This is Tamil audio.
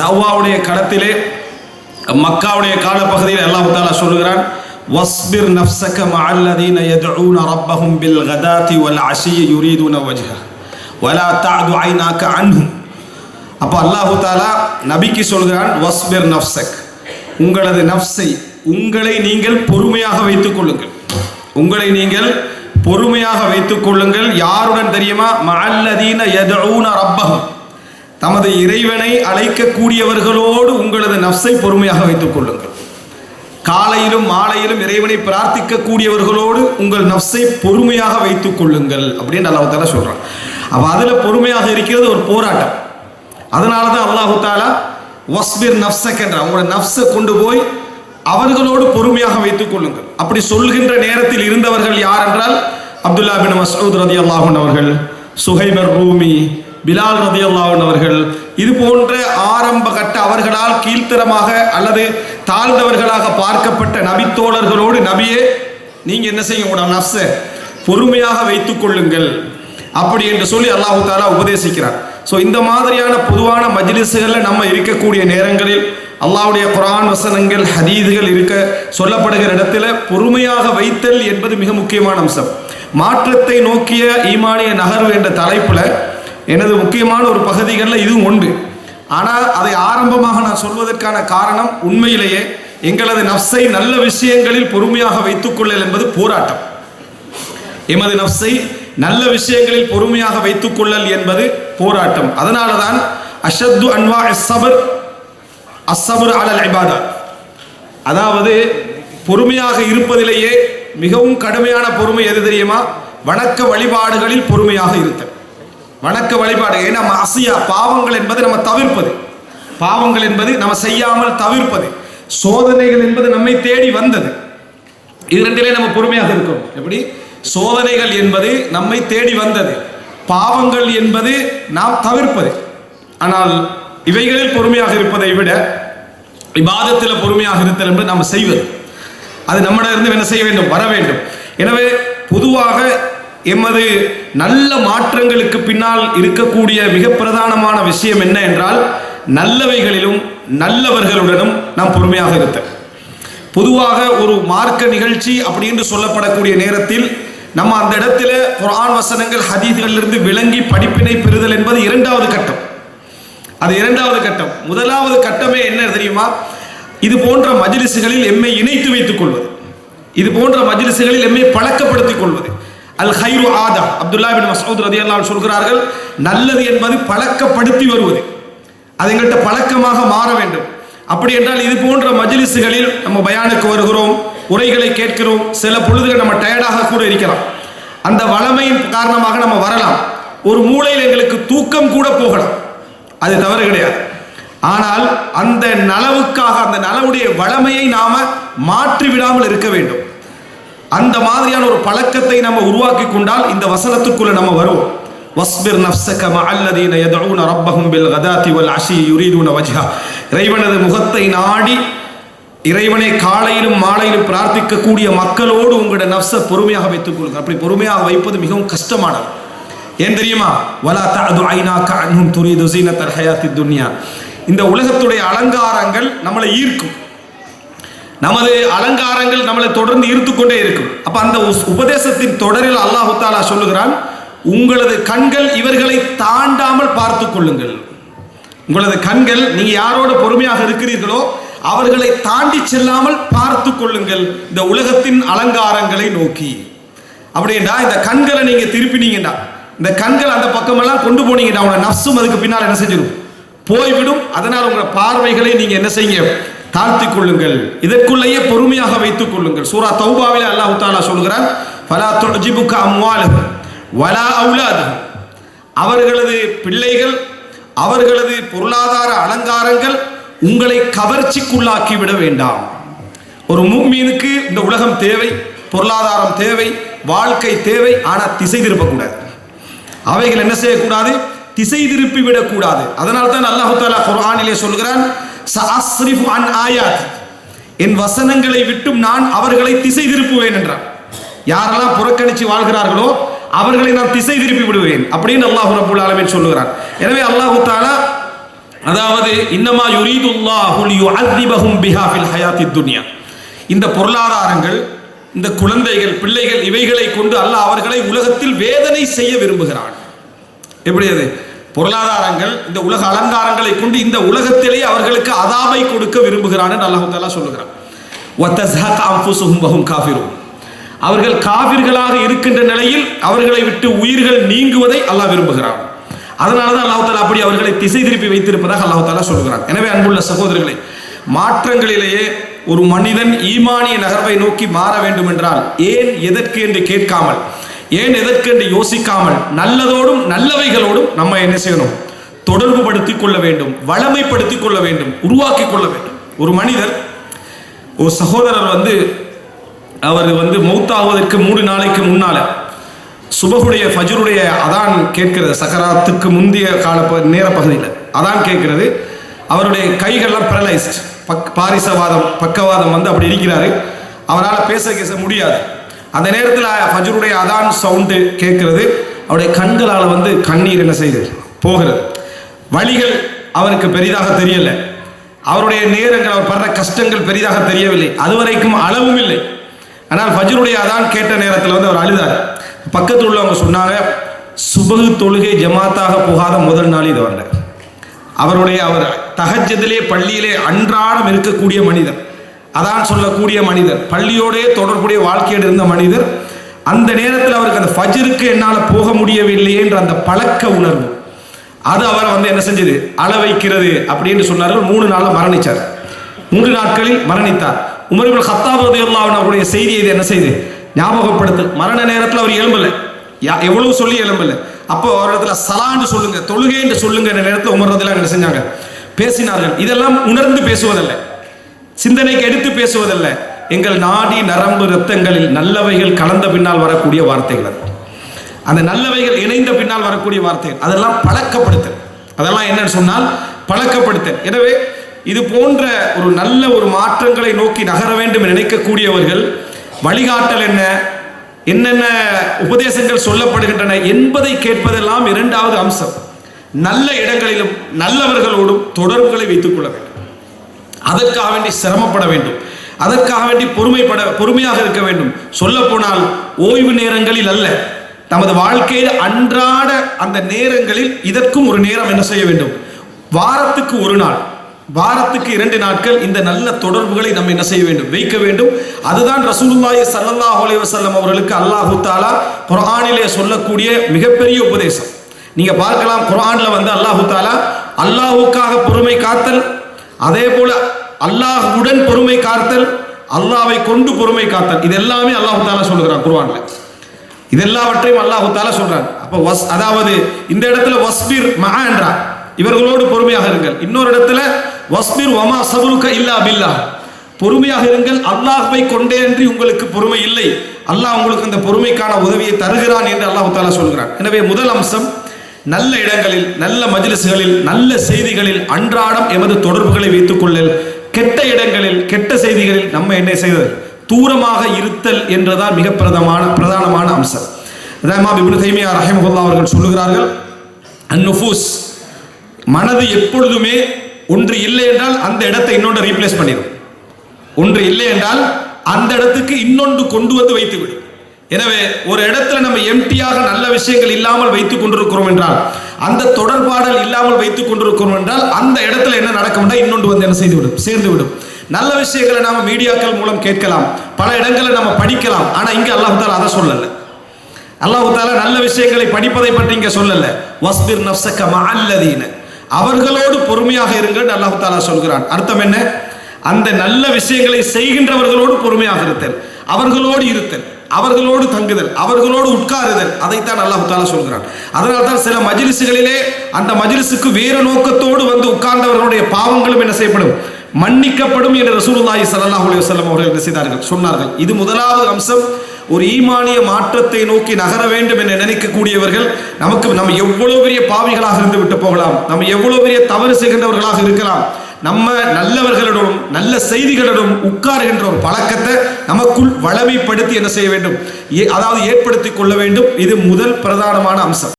தவ்வாவுடைய களத்திலே மக்காவுடைய காலப்பகுதியில் அல்லாஹ் தஆலா சொல்கிறான், வஸ்பிர் நஃப்ஸக மஅல்லதீன யதுஊன ரப்பஹும் பில் கதாதி வல் அஷிய்யி யுரீதுன வஜ்ஹ வலா தஅது ஐனாக அன்ஹும். அப்போ அல்லாஹ் தஆலா நபிக்கு சொல்கிறான், வஸ்பிர் நஃப்ஸக், உங்களது நஃப்ஸை, உங்களை நீங்கள் பொறுமையாக வைத்துக் கொள்ளுங்கள், உங்களை நீங்கள் பொறுமையாக வைத்துக் கொள்ளுங்கள். யாருடன் தெரியுமா? மஅல்லதீன யதுஊன ரப்பஹும், தமது இறைவனை அழைக்கக்கூடியவர்களோடு உங்களது நஃப்ஸை பொறுமையாக வைத்துக் கொள்ளுங்கள். காலையிலும் மாலையிலும் இறைவனை பிரார்த்திக்க கூடியவர்களோடு உங்கள் நஃப்ஸை பொறுமையாக வைத்துக் கொள்ளுங்கள் அப்படின்னு அல்லாஹ் தஆலா சொல்றான். அப்ப அதுல பொறுமையாக இருக்கிறது ஒரு போராட்டம். அதனாலதான் அல்லாஹ் தஆலா வஸ்பிர் நஃப்ஸக என்ற உங்களோட நஃப்ஸை கொண்டு போய் அவர்களோடு பொறுமையாக வைத்துக் கொள்ளுங்கள். அப்படி சொல்கின்ற நேரத்தில் இருந்தவர்கள் யார் என்றால் அப்துல்லா பின் மஸ்ஊத் ரலியல்லாஹு அன்ஹு அவர்கள், சுஹைப் ரூமி, பிலால் ரலியல்லாஹு அன்ஹு அவர்கள், இது போன்ற ஆரம்ப கட்ட அவர்களால் கீழ்த்தரமாக அல்லது தாழ்ந்தவர்களாக பார்க்கப்பட்ட நபித்தோழர்களோடு, நபியே நீங்க என்ன செய்யுங்க, உங்களோட நஃப்ஸை பொறுமையாக வைத்துக் கொள்ளுங்கள் அப்படி என்று சொல்லி அல்லாஹ் தஆலா உபதேசிக்கிறார். ஸோ இந்த மாதிரியான பொதுவான மஜ்லிஸ்களில் நம்ம இருக்கக்கூடிய நேரங்களில் அல்லாஹ்வுடைய குர்ஆன் வசனங்கள் ஹதீதுகள் இருக்க சொல்லப்படுகிற இடத்துல பொறுமையாக வைத்தல் என்பது மிக முக்கியமான அம்சம். மாற்றத்தை நோக்கிய ஈமானிய நகர்வு என்ற தலைப்புல எனது முக்கியமான ஒரு பகுதிகளில் இதுவும் உண்டு. ஆனால் அதை ஆரம்பமாக நான் சொல்வதற்கான காரணம், உண்மையிலேயே எங்களது நஃப்ஸை நல்ல விஷயங்களில் பொறுமையாக வைத்துக் கொள்ளல் என்பது போராட்டம். எமது நஃப்ஸை நல்ல விஷயங்களில் பொறுமையாக வைத்துக் கொள்ளல் என்பது போராட்டம். அதனால தான் அஷத்து அன்வா அஸ்ஸபர் அலல் இபாதத், அதாவது பொறுமையாக இருப்பதிலேயே மிகவும் கடுமையான பொறுமை எது தெரியுமா? வணக்க வழிபாடுகளில் பொறுமையாக இருத்தல். வணக்க வழிபாடு, ஏன்னா மஅசியா, பாவங்கள் என்பது நம்ம தவிர்ப்பது, பாவங்கள் என்பது நம்ம செய்யாமல் தவிர்ப்பது, சோதனைகள் என்பது நம்மை தேடி வந்தது. இது ரெண்டிலே நம்ம பொறுமையாக இருக்கோம். எப்படி? சோதனைகள் என்பது நம்மை தேடி வந்தது, பாவங்கள் என்பது நாம் தவிர்ப்பது. ஆனால் இவைகளில் பொறுமையாக இருப்பதை விட இபாதத்தில் பொறுமையாக இருத்தல் என்பது நாம் செய்வது, அது நம்மிடம் இருந்து என்ன செய்ய வேண்டும்? வர வேண்டும். எனவே பொதுவாக எமது நல்ல மாற்றங்களுக்கு பின்னால் இருக்கக்கூடிய மிக பிரதானமான விஷயம் என்ன என்றால், நல்லவைகளிலும் நல்லவர்களுடனும் நாம் பொறுமையாக இருத்தல். பொதுவாக ஒரு மார்க்க நிகழ்ச்சி அப்படின்னு சொல்லப்படக்கூடிய நேரத்தில் நம்ம அந்த இடத்துல குர்ஆன் வசனங்கள் ஹதீஸ்களிலிருந்து விளங்கி படிப்பினை பெறுதல் என்பது இரண்டாவது கட்டம். அது இரண்டாவது கட்டம். முதலாவது கட்டமே என்ன தெரியுமா? இது போன்ற மஜ்லிஸ்களில் எம்மை இணைத்து வைத்துக் கொள்வது, இது போன்ற மஜ்லிஸ்களில் எம்மை பழக்கப்படுத்திக் கொள்வது. அல் ஹைரு ஆதா, அப்துல்லா பின் மஸ்ஊத் ரலியல்லாஹு அன்ஹு சொல்கிறார்கள், நல்லது என்பது பழக்கப்படுத்தி வருவது, அது எங்கள்கிட்ட பழக்கமாக மாற வேண்டும். அப்படி என்றால் இது போன்ற மஜ்லிஸ்களில் நம்ம பயானுக்கு வருகிறோம், உரைகளை கேட்கிறோம், சில பொழுதுகள் நம்ம டயர்டாக கூட இருக்கலாம், அந்த வளமையின் காரணமாக நம்ம வரலாம், ஒரு மூலையில் எங்களுக்கு தூக்கம் கூட போகலாம், அது தவறு கிடையாது. ஆனால் அந்த நலவுக்காக, அந்த நலவுடைய வளமையை நாம மாற்றி விடாமல் இருக்க வேண்டும். அந்த மாதிரியான ஒரு பழக்கத்தை நம்ம உருவாக்கி கொண்டால் இந்த வசனத்துக்குள்ள நம்ம வருவோம். வஸ்பிர் நஃப்ஸக மஅல்லதீன யதுஊன ரப்பஹும் பில் கதாதி வல் அஷிய்யி யுரீதுன வஜ்ஹ, இறைவனது முகத்தை நாடி இறைவனை காலையிலும் மாலையிலும் பிரார்த்திக்க கூடிய மக்களோடு உங்களுடைய நஃப்ஸை பொறுமையாக வைத்துக் கொள்ளுங்கள். அப்படி பொறுமையாக வைப்பது மிகவும் கஷ்டமானது. ஏன் தெரியுமா? வலா தஅது ஐனாக அன்ஹும் துரீது ஸீனத்தல் ஹயாத்தித் துன்யா, இந்த உலகத்துடைய அலங்காரங்கள் நம்மளை ஈர்க்கும், நமது அலங்காரங்கள் நம்மளை தொடர்ந்து ஈர்த்து கொண்டே இருக்கும். அப்ப அந்த உபதேசத்தின் தொடரில் அல்லாஹ் தஆலா சொல்லுகிறான், உங்களது கண்கள் இவர்களை தாண்டாமல் பார்த்து கொள்ளுங்கள். உங்களது கண்கள், நீங்க யாரோட பொறுமையாக இருக்கிறீர்களோ அவர்களை தாண்டி செல்லாமல் பார்த்து கொள்ளுங்கள் இந்த உலகத்தின் அலங்காரங்களை நோக்கி. அப்படின்னா இந்த கண்களை நீங்க திருப்பினீங்கடா, இந்த கண்கள் அந்த பக்கமெல்லாம் கொண்டு போனீங்கடா, உங்க நஃப்ஸும் அதுக்கு பின்னால் என்ன செஞ்சிடும்? போய்விடும். அதனால் உங்க பார்வைகளை நீங்க என்ன செய்யுங்க? தாழ்த்திக் கொள்ளுங்கள், இதற்குள்ளேயே பொறுமையாக வைத்துக் கொள்ளுங்கள். சூரா தௌபாவிலே அல்லாஹ் தஆலா சொல்கிறான், ஃபலா துஜிபுக அம்வாலுஹும் வலா அவுலாதுஹும், அவர்களது பிள்ளைகள், அவர்களது பொருளாதார அலங்காரங்கள் உங்களை கவர்ச்சிக்குள்ளாக்கி விட வேண்டாம். ஒரு முஃமினுக்கு இந்த உலகம் தேவை, பொருளாதாரம் தேவை, வாழ்க்கை தேவை, ஆனால் திசை திருப்பக்கூடாது. அவைகள் என்ன செய்யக்கூடாது? திசை திருப்பி விடக்கூடாது. அதனால தான் அல்லாஹ் தஆலா குர்ஆனிலே சொல்கிறான், சஅஸ்ரிஃபு அன் ஆயாத், என் வசனங்களை விட்டும் நான் அவர்களை திசை திருப்புவேன் என்றார். யாரெல்லாம் புறக்கணித்து வாழ்கிறார்களோ அவர்களை நான் திசை திருப்பி விடுவேன் அப்படின்னு அல்லாஹ் ரப்பல் ஆலமீன் சொல்லுகிறான். எனவே அல்லாஹ் தஆலா அதாவது இன்னமா யுரீதுல்லாஹு லியுஅذிபஹும் பிஹா ஃபில் ஹயாத்தித் துன்யா. இந்த பொருளாதாரங்கள், இந்த குழந்தைகள், பிள்ளைகள், இவைகளை கொண்டு அல்லாஹ் அவர்களை உலகத்தில் வேதனை செய்ய விரும்புகிறான். எப்படி அது? பொருளாதாரங்கள், இந்த உலக அலங்காரங்களை கொண்டு இந்த உலகத்திலே அவர்களுக்கு அதாபை கொடுக்க விரும்புகிறான் என்று அல்லாஹ் தஆலா சொல்லுகிறான். வதஸ்ஹக அன்ஃபுஸுஹும் வஹும் காஃபிரூன். அவர்கள் காஃபிர்களாக இருக்கின்ற நிலையில் அவர்களை விட்டு உயிர்கள் நீங்குவதை அல்லாஹ் விரும்புகிறான். அதனால தான் அல்லாஹ் தஆலா அப்படி அவர்களை திசை திருப்பி வைத்திருப்பதாக அல்லாஹ் தஆலா சொல்கிறான். எனவே அன்புள்ள சகோதரர்களே, மாற்றங்களிலேயே ஒரு மனிதன் ஈமானிய நகர்வை நோக்கி மாற வேண்டும் என்றால் ஏன் எதற்கு என்று கேட்காமல், ஏன் எதற்கு என்று யோசிக்காமல் நல்லதோடும் நல்லவைகளோடும் நம்ம என்ன செய்யணும்? தொடர்பு படுத்திக் கொள்ள வேண்டும், வளமைப்படுத்திக் கொள்ள வேண்டும், உருவாக்கி கொள்ள வேண்டும். ஒரு மனிதர், ஒரு சகோதரர் அவர் மௌத்தாவதற்கு 3 நாளைக்கு முன்னால சுபகுடைய ஃபஜ்ருடைய அதான் கேட்கிறது. சக்கராத்துக்கு முந்தைய கால நேர பகுதியில் அதான் கேட்கிறது. அவருடைய கைகள்லாம் பேரலைஸ்ட், பாரிசவாதம், பக்கவாதம் அப்படி இருக்கிறாரு. அவரால் பேச முடியாது. அந்த நேரத்தில் ஃபஜ்ருடைய அதான் சவுண்டு கேட்கிறது. அவருடைய கண்களால் கண்ணீர் என்ன செய்யுது? போகிறது. வழிகள் அவருக்கு பெரிதாக தெரியல. அவருடைய நேரங்கள், அவர் படுற கஷ்டங்கள் பெரிதாக தெரியவில்லை. அதுவரைக்கும் அளவும் இல்லை. ஆனால் ஃபஜ்ருடைய அதான் கேட்ட நேரத்தில் அவர் அழுதார். பக்கத்தில் உள்ளவங்க சொன்னாங்க, சுபகு தொழுகை ஜமாத்தாக போகாத முதல் நாள் இது வரல. அவர் தஹஜ்ஜுதிலே பள்ளியிலே அன்றாடம் இருக்கக்கூடிய மனிதர், அதான் சொல்லக்கூடிய மனிதர், பள்ளியோடே தொடர்புடைய வாழ்க்கையோடு இருந்த மனிதர். அந்த நேரத்தில் அவருக்கு அந்த ஃபஜ்ருக்கு என்னால் போக முடியவில்லையே என்ற அந்த பழக்க உணர்வு அது அவர் என்ன செஞ்சது? அள வைக்கிறது அப்படின்னு சொன்னார்கள். 3 நாளில் மரணிச்சார். 3 நாட்களில் மரணித்தார். உமர் இப்னு கத்தாப் ரலியல்லாஹு அன்ஹு அவருடைய செய்தியை இது என்ன செய்து ஞாபகப்படுத்து. மரண நேரத்தில் அவர் எழும்பல, எவ்வளவு சொல்லி எழும்பல. அப்போ அவரிடத்துல சலான்னு சொல்லுங்க, தொழுகை என்று சொல்லுங்க என்ற நேரத்தில் உமர் ரலியல்லாஹு என்ன செஞ்சாங்க? பேசினார்கள். இதெல்லாம் உணர்ந்து பேசுவதல்ல, சிந்தனைக்கு எடுத்து பேசுவதல்ல, எங்கள் நாடி நரம்பு ரத்தங்களில் நல்லவைகள் கலந்த பின்னால் வரக்கூடிய வார்த்தைகள். அந்த நல்லவைகள் இணைந்த பின்னால் வரக்கூடிய வார்த்தைகள், அதெல்லாம் பழக்கப்படுத்தல். அதெல்லாம் என்னன்னு சொன்னால் பழக்கப்படுத்தல். எனவே இது போன்ற ஒரு நல்ல ஒரு மாற்றங்களை நோக்கி நகர வேண்டும் நினைக்கக்கூடியவர்கள் வழிகாட்டல் என்னென்ன உபதேசங்கள் சொல்லப்படுகின்றன என்பதை கேட்பதெல்லாம் 2வது அம்சம். நல்ல இடங்களிலும் நல்லவர்களோடும் தொடர்புகளை வைத்துக் கொள்ள வேண்டும். அதற்காக வேண்டி சிரமப்பட வேண்டும், அதற்காக வேண்டி பொறுமையாக இருக்க வேண்டும். சொல்ல போனால் ஓய்வு நேரங்களில் அல்ல, நமது வாழ்க்கையில் அன்றாட அந்த நேரங்களில் இதற்கும் ஒரு நேரம் என்ன செய்ய வேண்டும்? வாரத்துக்கு 1 நாள், வாரத்துக்கு 2 நாட்கள் இந்த நல்ல தொடர்புகளை நம்ம என்ன செய்ய வேண்டும்? வைக்க வேண்டும். அதுதான் ரசூலுல்லாஹி ஸல்லல்லாஹு அலைஹி வஸல்லம் அவர்களுக்கு அல்லாஹ் தஆலா குர்ஆனிலே சொல்லக்கூடிய மிகப்பெரிய உபதேசம். நீங்க பார்க்கலாம், குர்ஆன்ல அல்லாஹ் தஆலா அல்லாஹ்வுக்காக பொறுமை காத்தல், அதே போல அல்லாஹ்வுடன் பொறுமை காத்தல், அல்லாஹ்வை கொண்டு பொறுமை காத்தல், இது எல்லாமே அல்லாஹ் தஆலா சொல்லுகிறான் குர்ஆன்ல. இதெல்லாவற்றையும் அல்லாஹ் தஆலா சொல்றான். அப்ப அதாவது இந்த இடத்துல வஸ்பிர் மஆ என்றார், இவர்களோடு பொறுமையாக இருங்கள். இன்னொரு இடத்துல வஸ்பிர் வமா சபருக இல்லா பில்லாஹ், பொறுமையாக இருங்கள், அல்லாஹ்வை கொண்டே அன்றி உங்களுக்கு பொறுமை இல்லை, அல்லாஹ் உங்களுக்கு அந்த பொறுமைக்கான உதவியை தருகிறான் என்று அல்லாஹ் தஆலா சொல்கிறான். எனவே முதல் அம்சம், நல்ல இடங்களில், நல்ல மஜ்லிஸ்களில், நல்ல செய்திகளில் அன்றாடம் எமது தொடர்புகளை வைத்துக் கொள்ளல். கெட்ட இடங்களில், கெட்ட செய்திகளில் நம்ம என்ன செய்வது? தூரமாக இருத்தல் என்றுதான் மிக பிரதானமான அம்சம். இமாம் இப்னு தைமியா ரஹிமஹுல்லாஹ் அவர்கள் சொல்லுகிறார்கள், அன்-நுஃபூஸ், மனது எப்பொழுதுமே ஒன்று இல்லை என்றால் அந்த இடத்தை இன்னொன்று ரீப்ளேஸ் பண்ணிடும். ஒன்று இல்லை என்றால் அந்த இடத்துக்கு இன்னொன்று கொண்டு வந்து வைத்துவிடும். எனவே ஒரு இடத்துல நம்ம எம்டியாக நல்ல விஷயங்கள் இல்லாமல் வைத்துக் கொண்டிருக்கிறோம் என்றால், அந்த தொடர்பாடல் இல்லாமல் வைத்துக் கொண்டிருக்கிறோம் என்றால் அந்த இடத்துல என்ன நடக்கும்? இன்னொன்று வந்து என்ன செய்துவிடும்? சேர்ந்து விடும். நல்ல விஷயங்களை நாம மீடியாக்கள் மூலம் கேட்கலாம், பல இடங்களை நம்ம படிக்கலாம். ஆனா இங்க அல்லாஹ் தஆலா அதை சொல்லல. அல்லாஹ் தஆலா நல்ல விஷயங்களை படிப்பதை பற்றி இங்க சொல்லல. வஸ்பிர் நஃப்ஸக மஅல்லதீன, அவர்களோடு பொறுமையாக இருங்கள் அல்லாஹ் தஆலா சொல்கிறான். அர்த்தம் என்ன? அந்த நல்ல விஷயங்களை செய்கின்றவர்களோடு பொறுமையாக இருத்தல், அவர்களோடு இருத்தல், அவர்களோடு தங்குதல், அவர்களோடு உட்காருதல், அதைத்தான் அல்லாஹ் தஆலா சொல்கிறான். அதனால தான் சில மஜ்லிஸ்களிலே அந்த மஜ்லிஸுக்கு வேறு நோக்கத்தோடு வந்து உட்கார்ந்தவர்களுடைய பாவங்களும் என்ன செய்யப்படும்? மன்னிக்கப்படும் என்று ரசூலுல்லாஹி ஸல்லல்லாஹு அலைஹி வஸல்லம் அவர்கள் என்ன செய்தார்கள்? சொன்னார்கள். இது முதலாவது அம்சம். ஒரு ஈமானிய மாற்றத்தை நோக்கி நகர வேண்டும் என்று நினைக்கக்கூடியவர்கள், நம்ம எவ்வளவு பெரிய பாவிகளாக இருந்து விட்டு போகலாம், நம்ம எவ்வளவு பெரிய தவறு செய்கின்றவர்களாக இருக்கலாம், நம்ம நல்லவர்களிடம் நல்ல செய்திகளிடம் உட்காருகின்ற ஒரு பழக்கத்தை நமக்குள் வளமைப்படுத்தி என்ன செய்ய வேண்டும்? அதாவது ஏற்படுத்திக் கொள்ள வேண்டும். இது முதல் பிரதானமான அம்சம்.